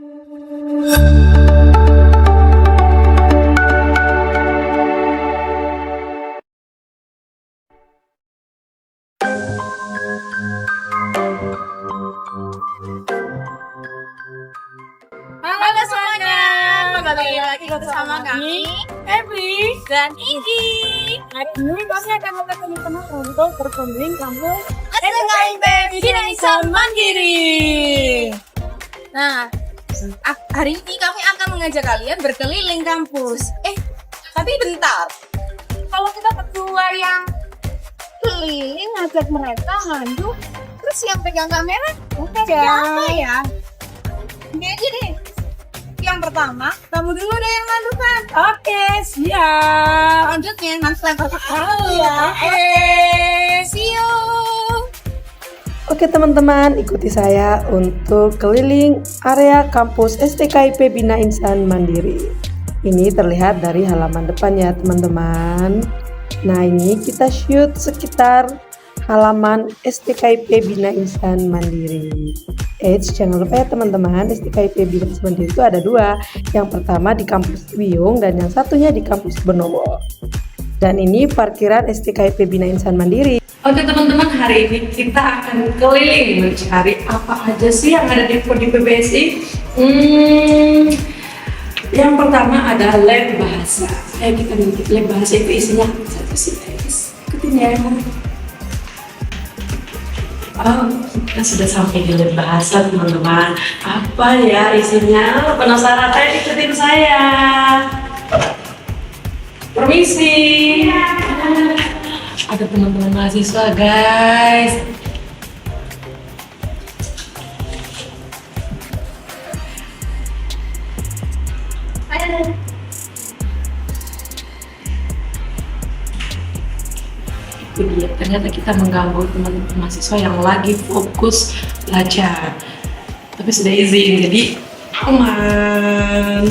Halo semuanya, kembali lagi bersama kami Febri dan Iki. Hari ini kami akan mengajak teman-teman untuk berkeliling kampung STKIP Bina Insan Mandiri. Nah, hari ini kami akan mengajak kalian berkeliling kampus. Tapi bentar, kalau kita berdua yang keliling ngajak mereka ngadu, terus yang pegang kamera siapa ya? Ini aja deh. Yang pertama, kamu dulu deh yang ngadukan. Oke, siap. Selanjutnya, nanti lempar ke kamu ya. See you. Oke teman-teman, ikuti saya untuk keliling area kampus STKIP Bina Insan Mandiri. Ini terlihat dari halaman depan ya teman-teman. Nah ini kita shoot sekitar halaman STKIP Bina Insan Mandiri. Jangan lupa ya teman-teman, STKIP Bina Insan Mandiri itu ada dua. Yang pertama di kampus Wiyung dan yang satunya di kampus Benowo. Dan ini parkiran STKIP Bina Insan Mandiri. Oke teman-teman, hari ini kita akan keliling mencari apa aja sih yang ada di PBSI. Yang pertama ada lab bahasa. Kita mengikuti lab bahasa itu isinya apa saja sih guys? Ikutin ya. Kita sudah sampai di lab bahasa teman-teman. Apa ya isinya? Penasaran? Ikutin saya. Permisi. Ada teman-teman mahasiswa guys. Itu dia, ternyata kita mengganggu teman-teman mahasiswa yang lagi fokus belajar. Tapi sudah izin, jadi aman.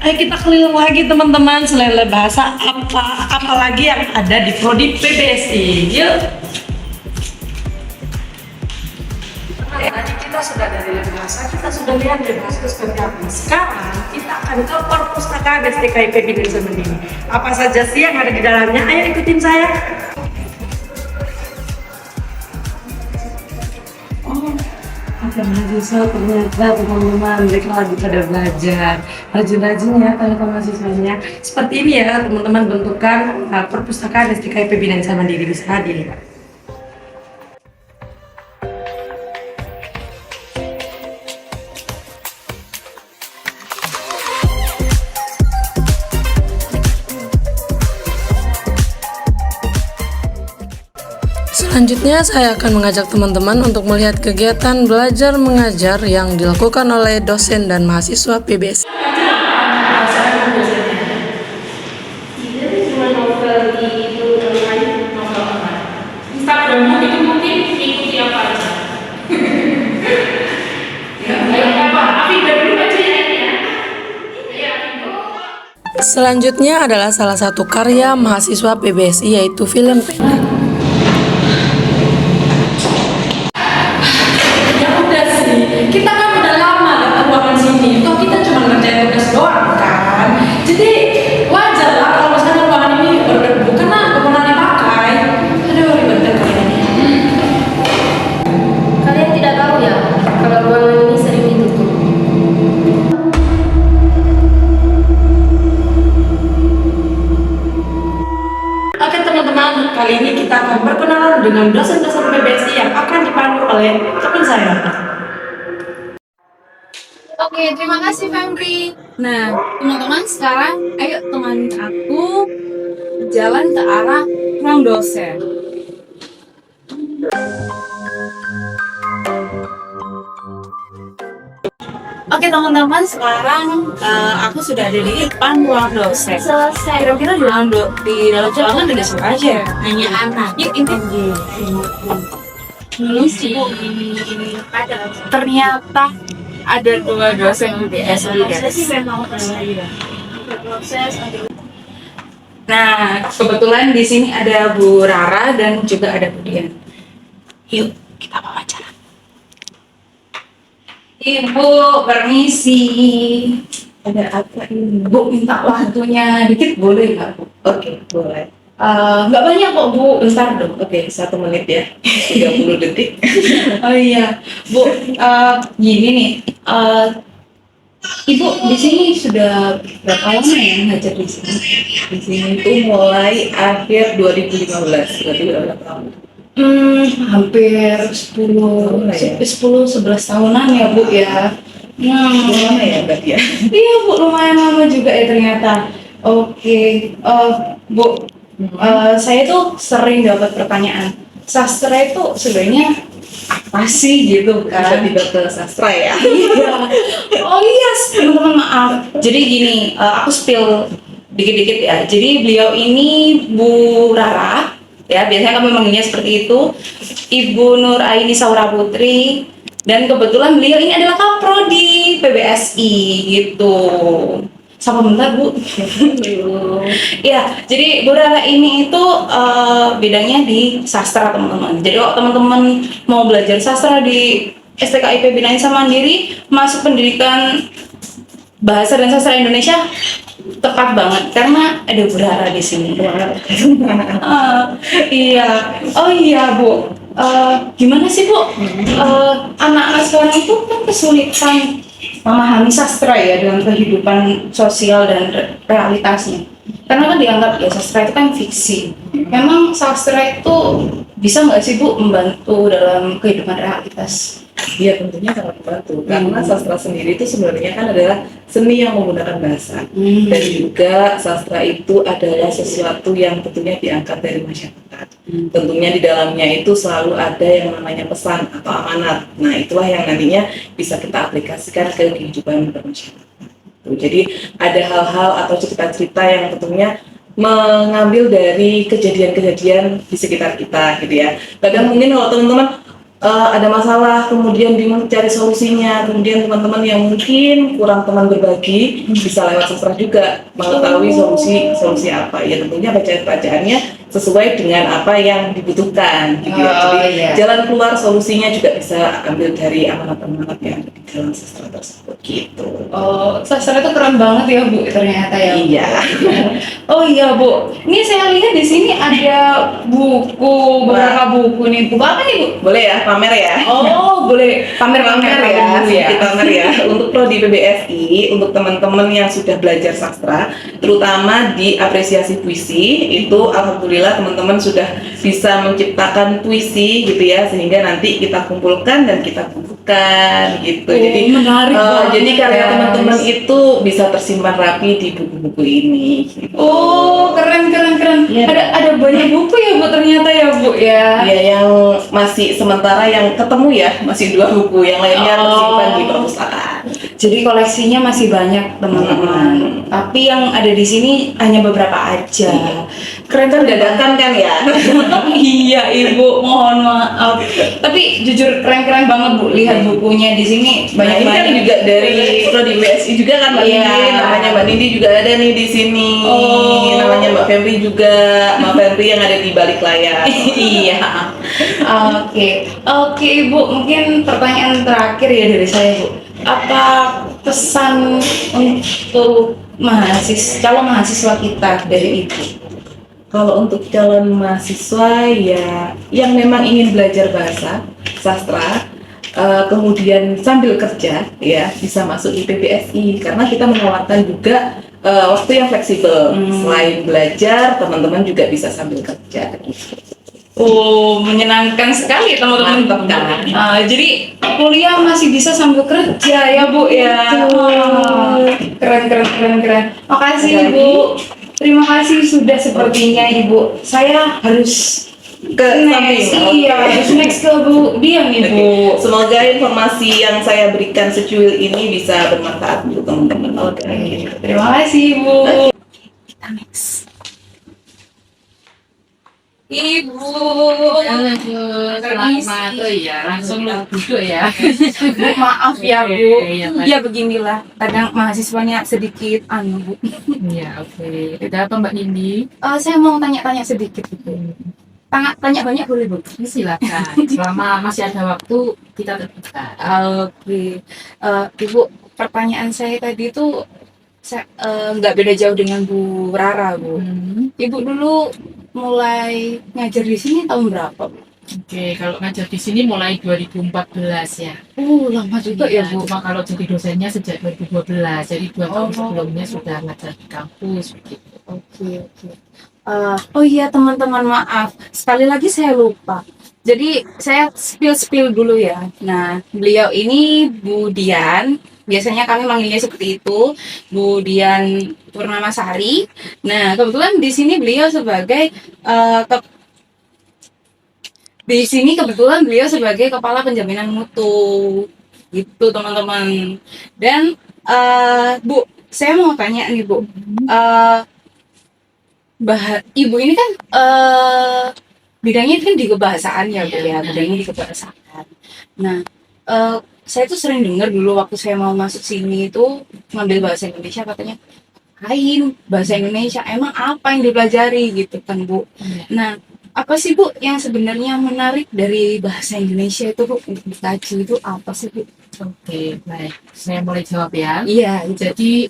Ayo kita keliling lagi teman-teman, selain lab bahasa apa lagi yang ada di prodi PBSI. Yuk. Tadi kita sudah dari lab bahasa, kita sudah lihat lab bahasa itu seperti apa. Sekarang kita akan ke perpustakaan STKIP Bina Insan Mandiri. Apa saja sih yang ada di dalamnya? Ayo ikutin saya. Ada mahasiswa ternyata teman-teman, mereka lagi pada belajar. Rajin-rajin ya teman-teman mahasiswanya. Seperti ini ya teman-teman bentukan perpustakaan STKIP Bina Insan Mandiri, bisa dilihat. Selanjutnya saya akan mengajak teman-teman untuk melihat kegiatan belajar mengajar yang dilakukan oleh dosen dan mahasiswa PBS. Selanjutnya adalah salah satu karya mahasiswa PBSI yaitu film pendek. Kita kan udah lama datang ruangan sini, toh kita cuma ngerjain tugas doang kan. Jadi wajar lah kalau misalnya ruangan ini berdebu karena gak pernah dipakai. Aduh ribet kali ini. Kalian tidak tahu ya kalau ruangan ini sering ditutup. Oke teman-teman, kali ini kita akan berkenalan dengan dosen-dosen PBSI yang akan dipandu oleh teman saya. Oke, terima kasih Febri. Nah, teman-teman sekarang ayo temani aku jalan ke arah ruang dosen. Oke teman-teman, sekarang aku sudah ada di depan ruang dosen. Selesai. Kira-kira di dalam ruangan ada siapa aja ya? Hanya anak. Yuk ini. Ini sih. Ternyata ada dua dosen UDSI guys. Nah, kebetulan di sini ada Bu Rara dan juga ada Bu Dian. Yuk, kita wawancara. Ibu, permisi. Ada apa ini? Bu, minta waktunya dikit boleh nggak, Bu? Oke, boleh. Nggak banyak kok, Bu. Bentar dong. Oke, 1 menit ya. 30 detik. Oh iya, Bu. Gini nih. Ibu di sini sudah berapa lama ya ngajar di sini? Di sini tuh mulai akhir 2015, berarti berapa tahun? Hampir 10, Lama ya? 10, 11 tahunan ya, Bu ya. Lama ya berarti ya? Iya, Bu, lumayan lama juga ya ternyata. Oke, Bu, saya tuh sering dapat pertanyaan, sastra itu sebenarnya apa sih gitu kan? Tiba-tiba ke sastra ya? Iya. Oh iya, teman-teman maaf. Jadi gini, aku spill dikit-dikit ya. Jadi beliau ini Bu Rara, ya biasanya kami memanggilnya seperti itu. Ibu Nur Aini Saura Putri. Dan kebetulan beliau ini adalah Kaprodi PBSI gitu. Sama bentar, Bu. Ya, jadi Bu Rara ini itu bidangnya di sastra, teman-teman. Jadi kalau teman-teman mau belajar sastra di STKIP Bina Insan Mandiri, masuk pendidikan Bahasa dan Sastra Indonesia, tepat banget karena ada Bu Rara di sini. Iya. Oh iya, Bu. Gimana sih, Bu? Anak-anak sekarang itu kan kesulitan memahami sastra ya dengan kehidupan sosial dan realitasnya. Karena kan dianggap ya sastra itu kan fiksi. Memang sastra itu bisa nggak sih, Bu, membantu dalam kehidupan realitas? Iya, tentunya sangat membantu karena sastra sendiri itu sebenarnya kan adalah seni yang menggunakan bahasa dan juga sastra itu adalah sesuatu yang tentunya diangkat dari masyarakat. Tentunya di dalamnya itu selalu ada yang namanya pesan atau amanat. Nah, itulah yang nantinya bisa kita aplikasikan ke kehidupan bermasyarakat. Jadi ada hal-hal atau cerita-cerita yang tentunya mengambil dari kejadian-kejadian di sekitar kita gitu ya. Kadang mungkin kalau teman-teman ada masalah, kemudian bingung cari solusinya, kemudian teman-teman yang mungkin kurang teman berbagi bisa lewat sastra juga mengetahui solusi apa ya, tentunya bacaan-bacaannya sesuai dengan apa yang dibutuhkan gitu ya. Jadi jalan keluar solusinya juga bisa ambil dari amanat-amanat yang ada di dalam sastra tersebut gitu. Oh, sastra itu keren banget ya, Bu, ternyata ya. Iya. Oh iya, Bu. Ini saya lihat di sini ada buku, beberapa buku nih. Buku apa nih, Bu? Boleh ya, pamer ya? Oh, boleh pamer-pamer ya. Sedikit pamer ya. Untuk prodi PBSI, untuk teman-teman yang sudah belajar sastra, terutama di apresiasi puisi, itu alhamdulillah teman-teman sudah bisa menciptakan puisi gitu ya, sehingga nanti kita kumpulkan dan kita bukukan gitu. Jadi menarik banget, jadi karya guys. teman-teman itu bisa tersimpan rapi di buku-buku ini. Gitu. Oh, keren. Iya. Ada banyak buku ya, Bu, ternyata ya, Bu ya. Ya, yang masih sementara yang ketemu ya masih 2 buku, yang lainnya tersimpan di perpustakaan. Jadi koleksinya masih banyak, teman-teman. Tapi yang ada di sini hanya beberapa aja. Keren kan, Dadakan kan ya? Iya, Ibu, mohon maaf. Tapi jujur keren-keren banget, Bu. Lihat bukunya di sini Banyak ini kan banyak-banyak. juga dari prodi BSI juga kan Mbak Iya. Nindi, namanya Mbak Nindi juga ada nih di sini. Oh. Namanya Mbak Febri juga, Mbak Febri yang ada di balik layar. Iya. Oke, Ibu. Mungkin pertanyaan terakhir ya dari saya, Bu. Apa pesan untuk calon mahasiswa kita dari Ibu? Kalau untuk calon mahasiswa ya yang memang ingin belajar bahasa sastra, kemudian sambil kerja ya bisa masuk di PBSI karena kita menawarkan juga waktu yang fleksibel. Selain belajar, teman-teman juga bisa sambil kerja gitu. Oh, menyenangkan sekali, teman-teman. Mantap kan? Jadi kuliah masih bisa sambil kerja ya, Bu ya. Keren. Makasih, Ada Ibu. Terima kasih sudah sepertinya, Ibu. Saya harus Ke samping. Iya, harus next ke Bu Dian, Ibu. Semoga informasi yang saya berikan secuil ini bisa bermanfaat untuk teman-teman. Oke. Terima kasih, Ibu. Kita next. Ibu, Selamat ya, langsung duduk ya. Bu, maaf ya, Bu. Iya, Pak. Ya beginilah, kadang mahasiswanya sedikit Bu. Ya, oke. Ada apa Mbak Nindi? Saya mau tanya-tanya sedikit, Bu. tanya banyak boleh Bu? Silakan. Selama masih ada waktu kita terbuka. Oke. Ibu, pertanyaan saya tadi itu nggak beda jauh dengan Bu Rara, Bu. Ibu dulu mulai ngajar di sini tahun berapa, Bu? Oke, kalau ngajar di sini mulai 2014 ya. Lama juga ya, Iya, Bu. cuma kalau jadi dosennya sejak 2012, jadi 2 tahun Oh. sebelumnya sudah ngajar di kampus begitu. Oke. Oh iya teman-teman, maaf. Sekali lagi saya lupa. Jadi saya spill dulu ya. Nah, beliau ini Bu Dian. Biasanya kami manggilnya seperti itu, Bu Dian Purnamasari. Nah, kebetulan di sini beliau sebagai kepala penjaminan mutu. Gitu, teman-teman. Dan Bu, saya mau tanya nih, Bu. Ibu ini kan bidangnya kan di kebahasaan ya, Bu ya, bidangnya di kebahasaan. Nah, saya tuh sering dengar dulu waktu saya mau masuk sini itu ngambil bahasa Indonesia, katanya bahasa Indonesia emang apa yang dipelajari gitu kan, Bu. Nah, apa sih Bu yang sebenarnya menarik dari bahasa Indonesia itu, Bu, untuk dikaji itu apa sih, Bu? Oke, baik. Saya mulai jawab ya. Iya, Jadi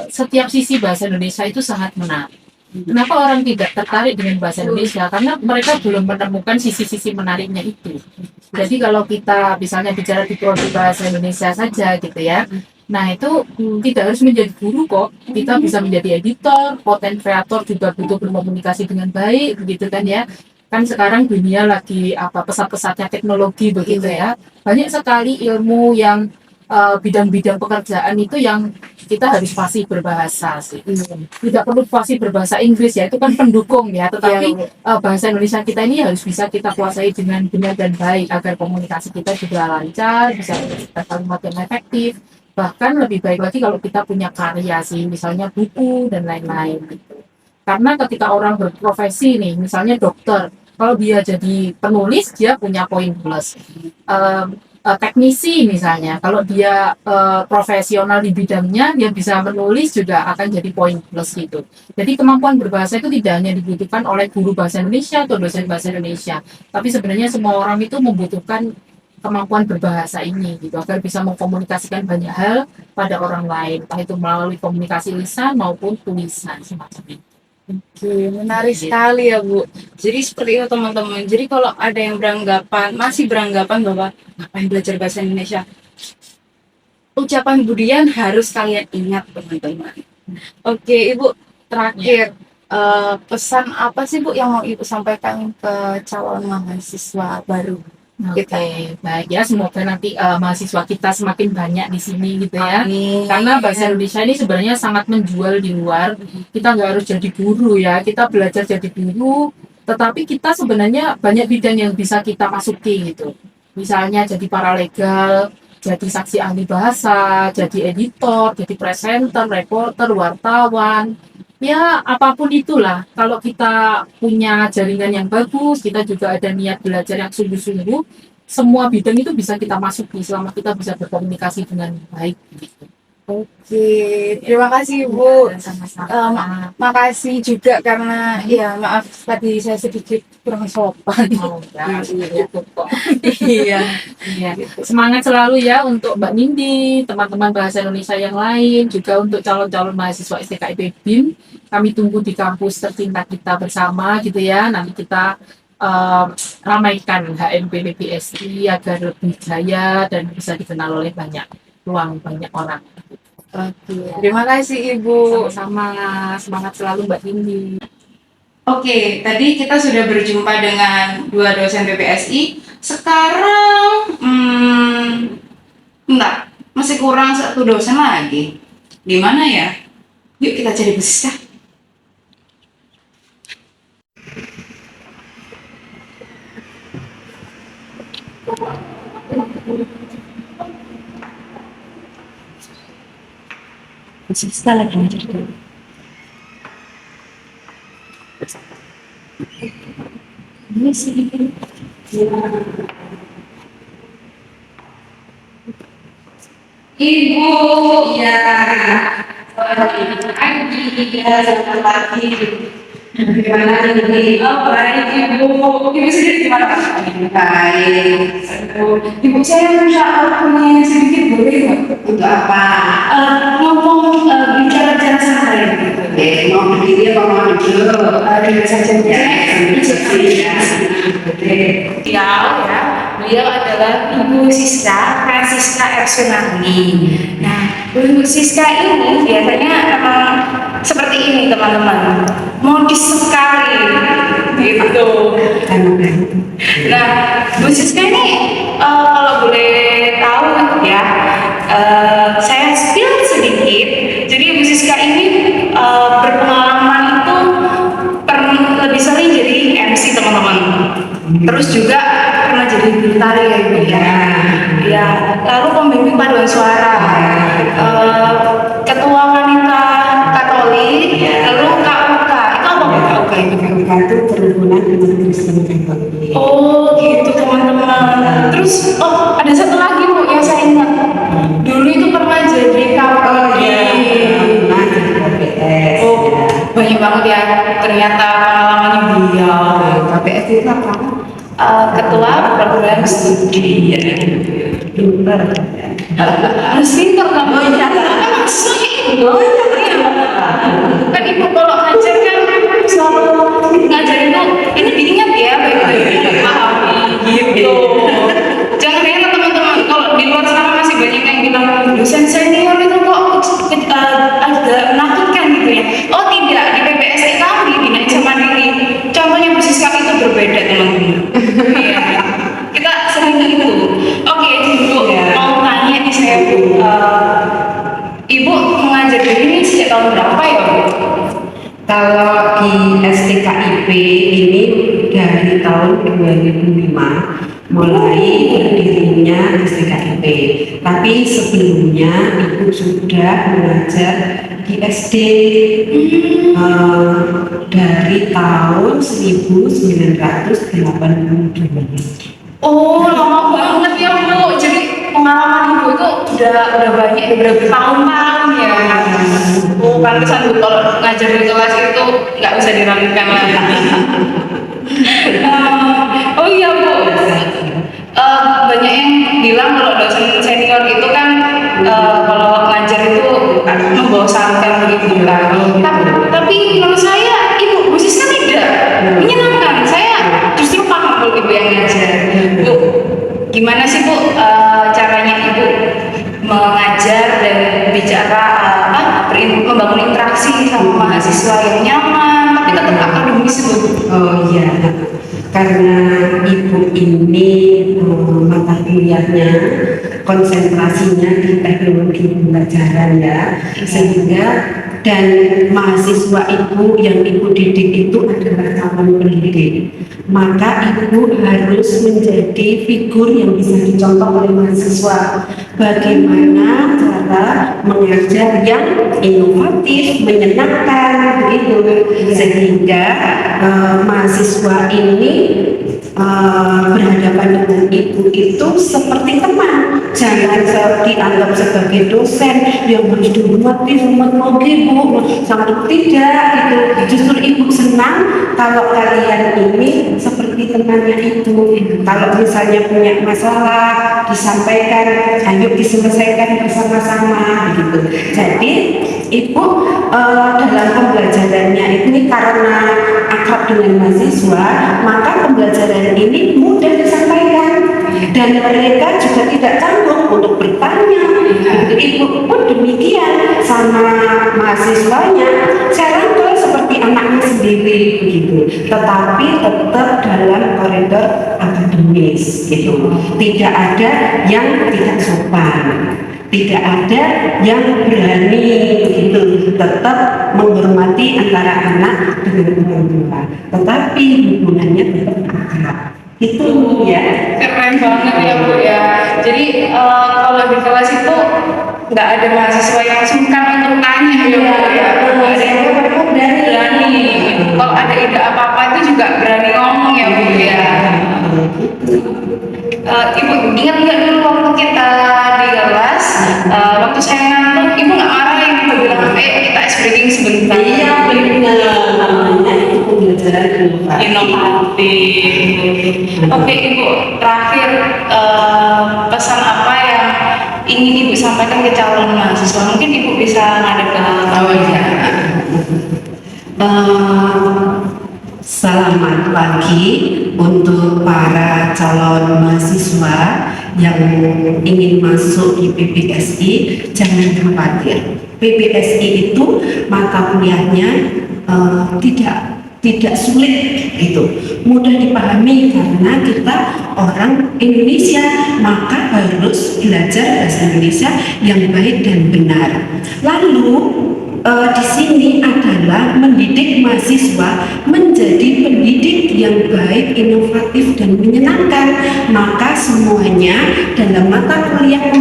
setiap sisi bahasa Indonesia itu sangat menarik. Kenapa orang tidak tertarik dengan bahasa Indonesia? Karena mereka belum menemukan sisi-sisi menariknya itu. Jadi kalau kita misalnya bicara di prodi bahasa Indonesia saja gitu ya, nah itu tidak harus menjadi guru kok. Kita bisa menjadi editor, content creator juga butuh berkomunikasi dengan baik, begitu kan ya. Kan sekarang dunia lagi pesat-pesatnya teknologi begitu ya. Banyak sekali ilmu yang bidang-bidang pekerjaan itu yang kita harus fasih berbahasa sih. Tidak perlu fasih berbahasa Inggris ya, itu kan pendukung ya. Tetapi bahasa Indonesia kita ini harus bisa kita kuasai dengan benar dan baik agar komunikasi kita juga lancar, bisa menciptakan kalimat yang efektif. Bahkan lebih baik lagi kalau kita punya karya sih, misalnya buku dan lain-lain gitu. Karena ketika orang berprofesi nih, misalnya dokter, kalau dia jadi penulis dia punya poin plus. Teknisi misalnya, kalau dia profesional di bidangnya, dia bisa menulis juga akan jadi poin plus gitu. Jadi kemampuan berbahasa itu tidak hanya dibutuhkan oleh guru bahasa Indonesia atau dosen bahasa Indonesia, tapi sebenarnya semua orang itu membutuhkan kemampuan berbahasa ini gitu, agar bisa mengkomunikasikan banyak hal pada orang lain, entah itu melalui komunikasi lisan maupun tulisan semacam itu. Oke, menarik sekali ya, Bu. Jadi seperti itu teman-teman. Jadi kalau ada yang masih beranggapan bahwa ngapain belajar bahasa Indonesia, ucapan Bu Dian harus kalian ingat, teman-teman. Oke, Ibu, terakhir pesan apa sih, Bu, yang mau Ibu sampaikan ke calon mahasiswa baru? Oke, baik ya. Semoga nanti mahasiswa kita semakin banyak di sini gitu ya. Amin. Karena bahasa Indonesia ini sebenarnya sangat menjual di luar. Kita nggak harus jadi guru ya. Kita belajar jadi guru, tetapi kita sebenarnya banyak bidang yang bisa kita masuki gitu. Misalnya jadi paralegal, jadi saksi ahli bahasa, jadi editor, jadi presenter, reporter, wartawan. Ya, apapun itulah. Kalau kita punya jaringan yang bagus, kita juga ada niat belajar yang sungguh-sungguh, semua bidang itu bisa kita masuki selama kita bisa berkomunikasi dengan baik. Gitu. Oke, terima kasih, Bu. Sama-sama. Makasih juga karena ya maaf tadi saya sedikit kurang sopan. Oh, ya, cukup kok. Iya. Iya. Semangat selalu ya untuk Mbak Nindi, teman-teman bahasa Indonesia yang lain, juga untuk calon-calon mahasiswa STKIP BIM. Kami tunggu di kampus tercinta kita bersama gitu ya. Nanti kita ramaikan HMP PBSI agar lebih jaya dan bisa dikenal oleh banyak orang. Oke, terima kasih Ibu. Sama-sama, semangat selalu Mbak Nindi. Oke, tadi kita sudah berjumpa dengan dua dosen PPSI. Sekarang, enggak, masih kurang satu dosen lagi. Di mana ya? Yuk kita cari besar. Sista lagi ngajar dulu. Ini sih. Ibu, ya, pagi, ya, selamat pagi. Gimana ini? Oh, baik Ibu. Ibu sendiri gimana Pak? Baik. Ibu saya minta punya sedikit boleh nggak? Untuk apa? Ngomong bicara santai. Mau berdiri apa mau duduk? Duduk saja Ya, sambil bersedia. Oke. Ya, beliau adalah Ibu Siska Francisca R. Sunardi. Nah, Bu Siska ini biasanya emang seperti ini teman-teman, modis sekali gitu. Nah, Bu Siska ini kalau boleh tahu ya, saya spill sedikit. Jadi Bu Siska ini berpengalaman itu lebih sering jadi MC teman-teman. Terus juga pernah jadi bintang ya Ibu ya. Ya, lalu pembimbing paduan suara, ketua wanita Katolik, lalu KUK. Itu apa Bu KUK itu? KUK itu perhubungan dengan Kristen Katolik. Oh gitu teman-teman. Terus ada satu lagi Bu yang saya ingat. Dulu itu pernah jadi KPI. KPS. Oh, banyak banget ya ternyata pengalamannya beliau. KPS itu apa? Ketua program studi. Pinter. Harus pinter kan? Oh iya. Kan Ibu kalau ngajar kan selalu ngajar itu ini diingat ya baik-baik dipahami gitu. Jangan heran teman-teman kalau di luar sana masih banyak yang bilang dosen senior itu kok agak menakutkan gitu ya. Oh tidak, di PPSI kami di Indonesia Mandiri contohnya Bu Siska itu berbeda teman-teman. Iya. Kita sering itu. Oke, Ibu mau tanya nih saya Bu. Ibu mengajar di sini sejak tahun berapa ya Bu? Kalau di STKIP ini dari tahun 2005 mulai berdirinya STKIP. Tapi sebelumnya Ibu sudah mengajar di SD dari tahun 1982. Oh, lama banget ya Bu. Jadi pengalaman Ibu itu udah banyak, udah bertahun-tahun ya. Oh, pantesan Bu kalau ngajar di kelas itu nggak bisa diragukan lagi. Oh iya Bu. Banyak yang bilang kalau dosen senior itu kan kalau ngajar itu membosankan begitu kan. Tapi menurut saya Ibu Bu Siska tidak menyenangkan. Saya justru paham kalau Ibu yang ngajar. Bu, gimana sih Bu caranya Ibu mengajar dan bicara membangun interaksi sama mahasiswa yang nyaman tapi tetap akademis Bu? Oh iya, karena Ibu ini mata kuliahnya konsentrasinya di teknologi pembelajaran ya, sehingga dan mahasiswa Ibu yang Ibu didik itu adalah calon pendidik, maka Ibu harus menjadi figur yang bisa dicontoh oleh mahasiswa. Bagaimana cara mengajar yang inovatif, menyenangkan begitu, sehingga mahasiswa ini berhadapan dengan Ibu itu seperti teman, jangan dianggap sebagai dosen yang harus dihormati, Bu, sampai tidak gitu. Justru Ibu senang kalau kalian ini seperti temannya Ibu. Kalau misalnya punya masalah disampaikan, ayo diselesaikan bersama-sama gitu. Jadi Ibu dalam pembelajarannya ini karena akrab dengan mahasiswa, maka pembelajaran ini mudah disampaikan dan mereka juga tidak canggung untuk bertanya. Ibu pun demikian sama mahasiswanya, saya rangkul seperti anaknya sendiri begitu, tetapi tetap dalam koridor akademis gitu. Tidak ada yang tidak sopan, tidak ada yang berani begitu, tetap menghormati antara anak dengan orang tua, tetapi hubungannya tetap akrab. Itu ya. Keren banget ya Bu ya. Jadi kalau di kelas itu nggak ada mahasiswa yang sungkan untuk tanya ya Bu ya. Ada yang berani. Kalau ada ide apa-apa itu juga berani ngomong ya Bu ya. Ibu ingat nggak dulu waktu kita di kelas, waktu saya ngantuk, Ibu nggak marahin, Ibu bilang, kita ice breaking sebentar. Iya benar, namanya itu bisa ngadep ke selamat pagi untuk para calon mahasiswa yang ingin masuk di PPSI. Jangan khawatir, PPSI itu mata kuliahnya tidak sulit, itu mudah dipahami karena kita orang Indonesia, maka harus belajar bahasa Indonesia yang baik dan benar. Lalu di sini adalah mendidik mahasiswa menjadi pendidik yang baik, inovatif dan menyenangkan. Maka semuanya dalam mata kuliah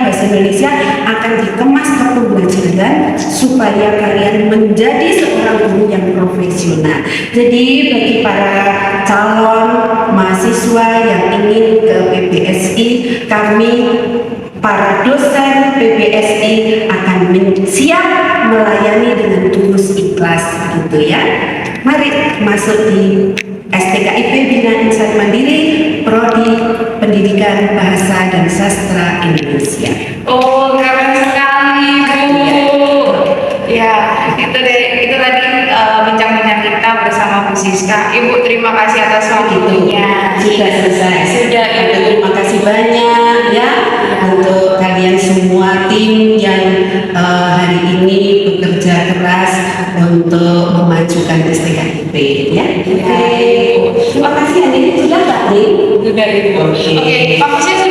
bahasa Indonesia akan dikemas ke pembelajaran supaya kalian menjadi seorang guru yang profesional. Jadi bagi para calon mahasiswa yang ingin ke PPSI, kami para dosen PPSI akan siap melayani dengan tulus ikhlas, gitu ya. Mari masuk di STKIP Bina Insan Mandiri, Prodi Pendidikan Bahasa dan Sastra Indonesia. Oh, keren sekali, Bu. Ya, itu tadi bincang-bincang kita bersama Bu Siska. Ibu terima kasih atas waktunya. Sudah selesai. Sudah, Ibu. Terima kasih banyak ya untuk kalian semua tim yang hari ini bekerja keras untuk memajukan STKIP ya. Oke. Terima kasih, Andi. Sudah, Pak Rin? Sudah, Ibu. Oke, Pak Sis